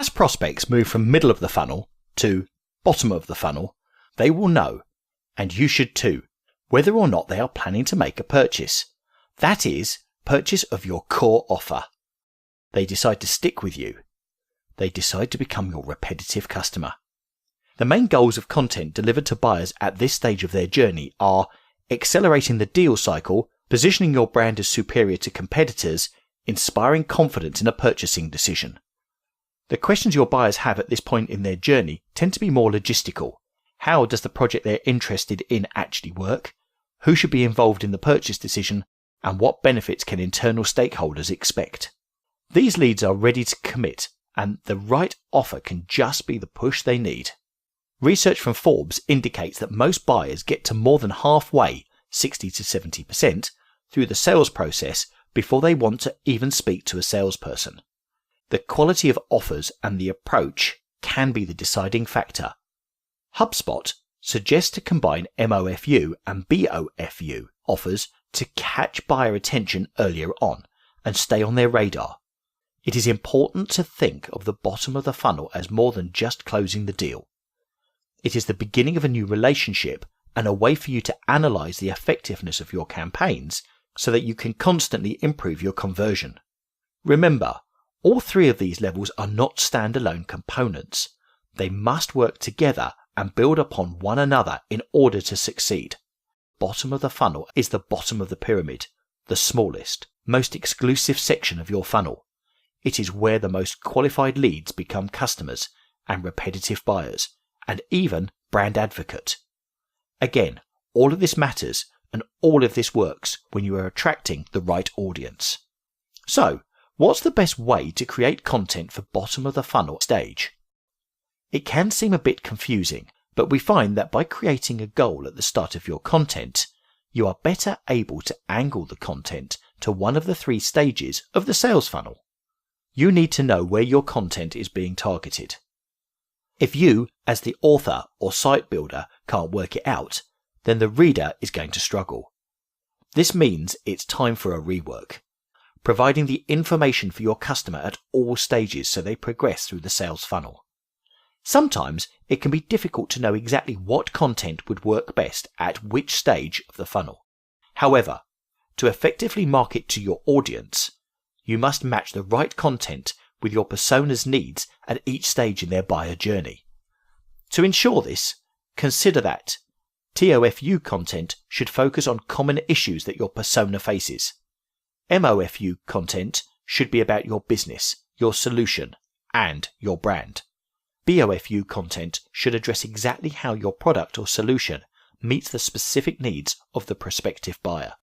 As prospects move from middle of the funnel to bottom of the funnel, they will know, and you should too, whether or not they are planning to make a purchase. That is, purchase of your core offer. They decide to stick with you. They decide to become your repetitive customer. The main goals of content delivered to buyers at this stage of their journey are accelerating the deal cycle, positioning your brand as superior to competitors, inspiring confidence in a purchasing decision. The questions your buyers have at this point in their journey tend to be more logistical. How does the project they're interested in actually work? Who should be involved in the purchase decision? And what benefits can internal stakeholders expect? These leads are ready to commit, and the right offer can just be the push they need. Research from Forbes indicates that most buyers get to more than halfway, 60 to 70%, through the sales process before they want to even speak to a salesperson. The quality of offers and the approach can be the deciding factor. HubSpot suggests to combine MOFU and BOFU offers to catch buyer attention earlier on and stay on their radar. It is important to think of the bottom of the funnel as more than just closing the deal. It is the beginning of a new relationship and a way for you to analyze the effectiveness of your campaigns so that you can constantly improve your conversion. Remember, all three of these levels are not standalone components. They must work together and build upon one another in order to succeed. Bottom of the funnel is the bottom of the pyramid, the smallest, most exclusive section of your funnel. It is where the most qualified leads become customers and repetitive buyers, and even brand advocate. Again, all of this matters and all of this works when you are attracting the right audience. So, what's the best way to create content for bottom of the funnel stage? It can seem a bit confusing, but we find that by creating a goal at the start of your content, you are better able to angle the content to one of the three stages of the sales funnel. You need to know where your content is being targeted. If you, as the author or site builder, can't work it out, then the reader is going to struggle. This means it's time for a rework, providing the information for your customer at all stages so they progress through the sales funnel. Sometimes it can be difficult to know exactly what content would work best at which stage of the funnel. However, to effectively market to your audience, you must match the right content with your persona's needs at each stage in their buyer journey. To ensure this, consider that TOFU content should focus on common issues that your persona faces. MOFU content should be about your business, your solution, and your brand. BOFU content should address exactly how your product or solution meets the specific needs of the prospective buyer.